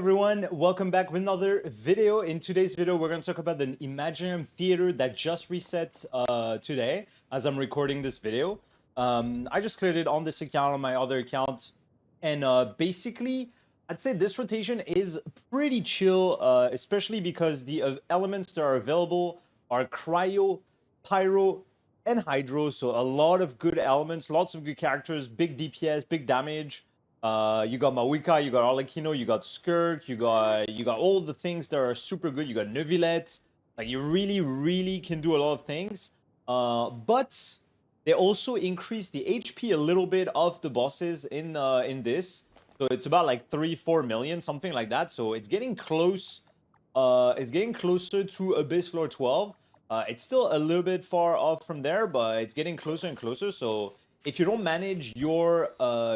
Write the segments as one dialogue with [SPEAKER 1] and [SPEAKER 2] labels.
[SPEAKER 1] everyone, welcome back with another video. In today's video, we're going to talk about the Imaginarium Theater that just reset today as I'm recording this video. I just cleared it on this account, on my other account, and basically, I'd say this rotation is pretty chill, especially because the elements that are available are Cryo, Pyro, and Hydro, so a lot of good elements, lots of good characters, big DPS, big damage. You got Mawika, you got Arlecchino, you got Skirk, you got all the things that are super good. You got Neuvillette. Like you really can do a lot of things. But they also increase the HP a little bit of the bosses in this. So it's about like 3-4 million, something like that. So it's getting close. It's getting closer to Abyss Floor 12. It's still a little bit far off from there, but it's getting closer and closer. So if you don't manage your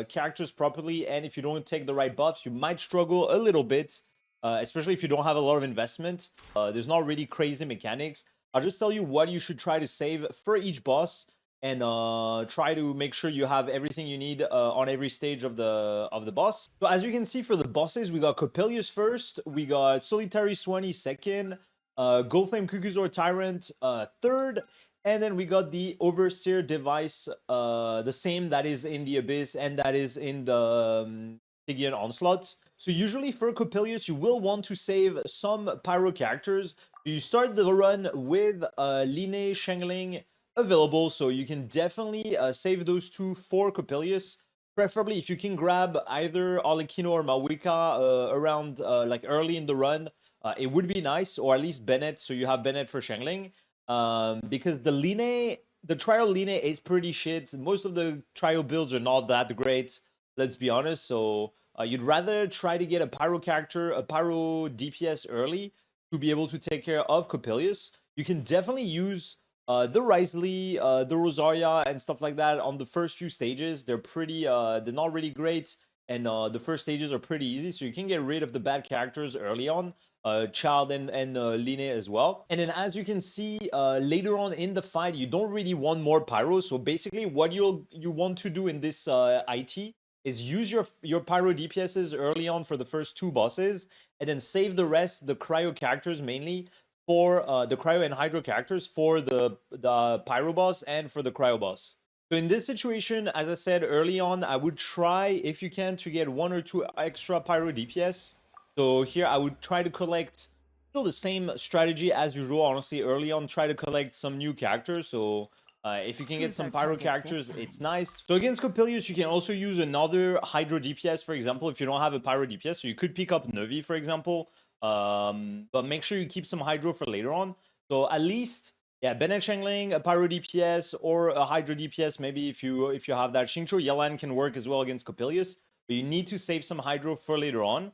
[SPEAKER 1] characters properly and if you don't take the right buffs, you might struggle a little bit, especially if you don't have a lot of investment. There's not really crazy mechanics. I'll just tell you what you should try to save for each boss and try to make sure you have everything you need on every stage of the boss. So as you can see for the bosses, we got Coppelius first, we got Solitary Swanee second, Goldflame Kukuzor Tyrant third, and then we got the Overseer device, the same that is in the Abyss and that is in the Stygian Onslaught. So usually for Coppelius, you will want to save some Pyro characters. You start the run with Line, Shengling available, so you can definitely save those two for Coppelius. Preferably if you can grab either Arlecchino or Mawika around like early in the run, it would be nice, or at least Bennett, so you have Bennett for Shengling. Because the trial Line is pretty shit. Most of the trial builds are not that great, let's be honest. So you'd rather try to get a Pyro character, a Pyro DPS early to be able to take care of Coppelius. You can definitely use the Risley, the Rosaria, and stuff like that on the first few stages. They're pretty, they're not really great, and the first stages are pretty easy, so you can get rid of the bad characters early on. Child and Line as well. And then as you can see, later on in the fight, you don't really want more Pyro. So basically what you want to do in this IT is use your Pyro DPSs early on for the first two bosses, and then save the rest, the Cryo characters mainly, for the Cryo and Hydro characters for the Pyro boss and for the Cryo boss. So in this situation, as I said early on, I would try, if you can, to get 1 or 2 extra Pyro DPS. So here I would try to collect still the same strategy as usual. Honestly, early on, try to collect some new characters. So if you can get some Pyro characters, it's nice. So against Coppelius, you can also use another Hydro DPS, for example, if you don't have a Pyro DPS. So you could pick up Nevi, for example. But make sure you keep some Hydro for later on. So at least, yeah, Bennett Shengling, a Pyro DPS, or a Hydro DPS, maybe if you have that. Xingqiu Yelan can work as well against Coppelius. But you need to save some Hydro for later on.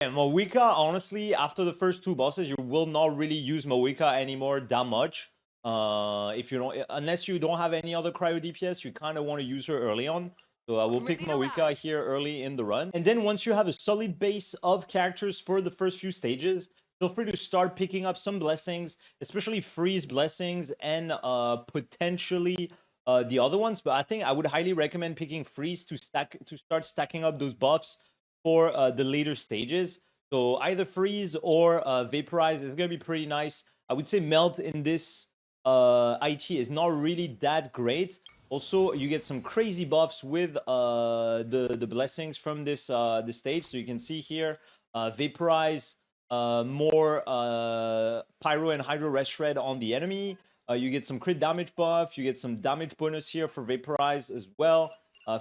[SPEAKER 1] And Mawika, honestly, after the first two bosses, you will not really use Mawika anymore that much. If you don't, unless you don't have any other Cryo DPS, you kind of want to use her early on. So I will pick Mawika here early in the run. And then once you have a solid base of characters for the first few stages, feel free to start picking up some blessings, especially freeze blessings and potentially the other ones. But I think I would highly recommend picking freeze to start stacking up those buffs for the later stages. So either freeze or vaporize is gonna be pretty nice. I would say melt in this IT is not really that great. Also, you get some crazy buffs with the blessings from this this stage. So you can see here, vaporize, more Pyro and Hydro Rest Shred on the enemy. You get some crit damage buff. You get some damage bonus here for vaporize as well.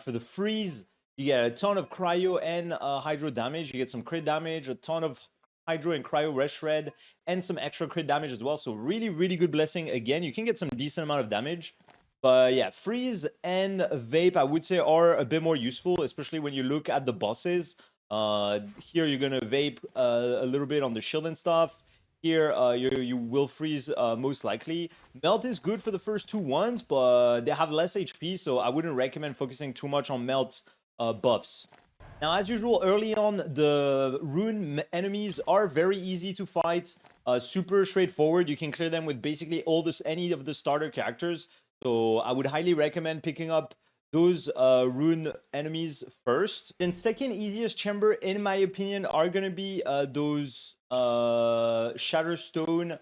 [SPEAKER 1] For the freeze, you get a ton of Cryo and Hydro damage. You get some crit damage, a ton of Hydro and Cryo Rest Shred, and some extra crit damage as well. So really good blessing. Again, you can get some decent amount of damage. But yeah, freeze and vape, I would say, are a bit more useful, especially when you look at the bosses. Here, you're going to vape a little bit on the shield and stuff. Here, you will freeze most likely. Melt is good for the first two ones, but they have less HP, so I wouldn't recommend focusing too much on melt buffs. Now, as usual, early on, the rune enemies are very easy to fight. Super straightforward. You can clear them with basically any of the starter characters. So I would highly recommend picking up those rune enemies first. Then second easiest chamber, in my opinion, are gonna be those Shatterstone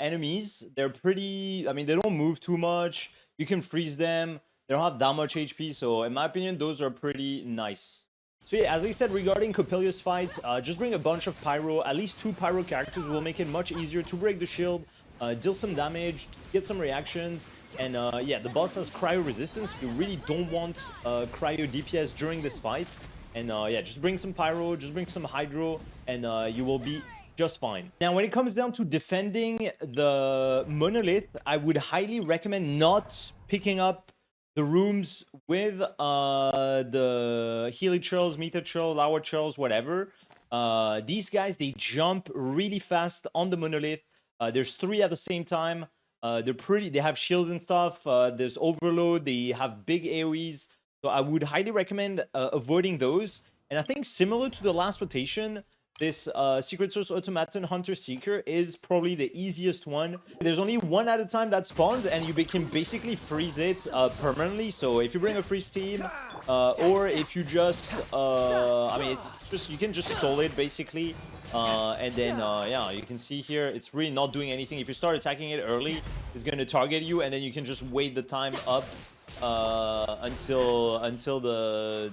[SPEAKER 1] enemies. They're pretty, I mean, they don't move too much. You can freeze them. They don't have that much HP, so in my opinion, those are pretty nice. So yeah, as I said regarding Coppelius fight, just bring a bunch of Pyro. At least 2 Pyro characters will make it much easier to break the shield, deal some damage, get some reactions, and yeah, the boss has cryo resistance. You really don't want cryo DPS during this fight. And yeah, just bring some Pyro, just bring some Hydro, and you will be just fine. Now, when it comes down to defending the Monolith, I would highly recommend not picking up the rooms with the Helichurls, Metachurl, Lava Churls, whatever. These guys, they jump really fast on the Monolith. There's 3 at the same time. They have shields and stuff. There's overload. They have big AoEs. So I would highly recommend avoiding those. And I think similar to the last rotation, this Secret Source Automaton Hunter Seeker is probably the easiest one. There's only 1 at a time that spawns, and you can basically freeze it permanently. So if you bring a freeze team, or if you just, I mean, it's just, you can just stall it basically. And then, yeah, you can see here, it's really not doing anything. If you start attacking it early, it's going to target you, and then you can just wait the time up until the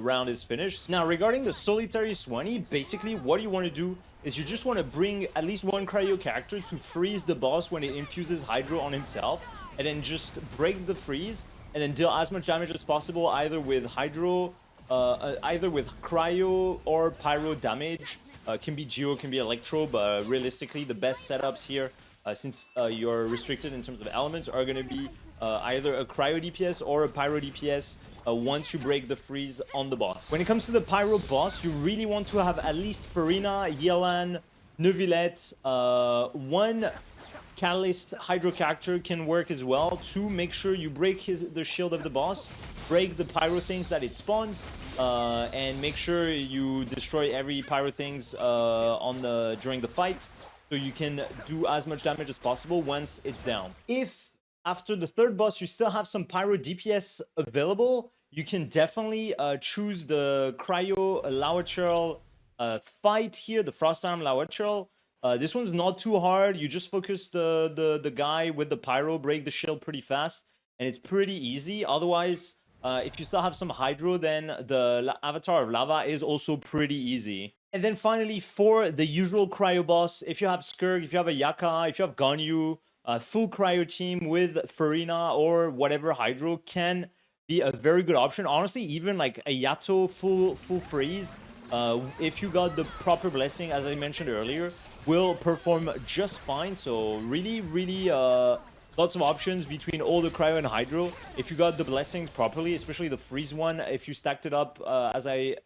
[SPEAKER 1] round is finished. Now, regarding the Solitary Swanee, basically what you want to do is you just want to bring at least 1 cryo character to freeze the boss when it infuses Hydro on himself, and then just break the freeze, and then deal as much damage as possible, either with Hydro, either with cryo or pyro damage. Can be Geo, can be Electro, but realistically the best setups here, since you're restricted in terms of elements, are going to be either a cryo DPS or a pyro DPS once you break the freeze on the boss. When it comes to the pyro boss, you really want to have at least Farina, Yelan, Neuvillette, 1 Catalyst Hydro character can work as well to make sure you break the shield of the boss, break the pyro things that it spawns, and make sure you destroy every pyro things during the fight, so you can do as much damage as possible once it's down. If after the 3rd boss you still have some pyro DPS available, you can definitely choose the Cryo Lawachurl fight here, the Frost Arm Lawachurl. This one's not too hard. You just focus the guy with the pyro, break the shield pretty fast, and it's pretty easy. Otherwise, if you still have some Hydro, then the Avatar of Lava is also pretty easy. And then finally, for the usual cryo boss, if you have Skurk, if you have a Yaka, if you have Ganyu, full cryo team with Farina or whatever Hydro can be a very good option. Honestly, even like a Yato full freeze, if you got the proper blessing, as I mentioned earlier, will perform just fine. So really lots of options between all the cryo and Hydro. If you got the blessings properly, especially the freeze one, if you stacked it up as I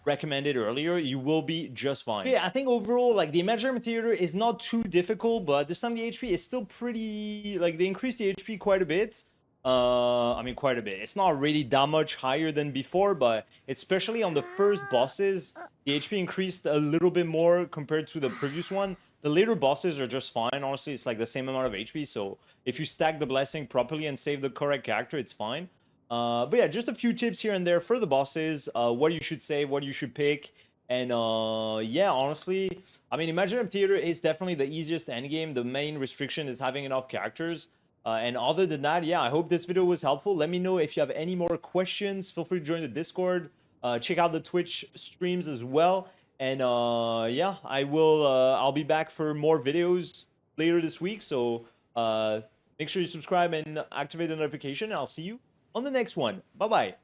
[SPEAKER 1] recommended earlier, you will be just fine. But yeah, I think overall, like, the Imaginarium Theater is not too difficult, but this time the HP is still pretty, like, they increased the HP quite a bit. I mean, quite a bit. It's not really that much higher than before, but especially on the first bosses, the HP increased a little bit more compared to the previous one. The later bosses are just fine. Honestly, it's like the same amount of HP. So if you stack the blessing properly and save the correct character, it's fine. But yeah, just a few tips here and there for the bosses. What you should save, what you should pick. And yeah, honestly, I mean, Imaginarium Theater is definitely the easiest endgame. The main restriction is having enough characters. And other than that, yeah, I hope this video was helpful. Let me know if you have any more questions. Feel free to join the Discord. Check out the Twitch streams as well. And yeah, I'll be back for more videos later this week. So make sure you subscribe and activate the notification. I'll see you on the next one. Bye-bye.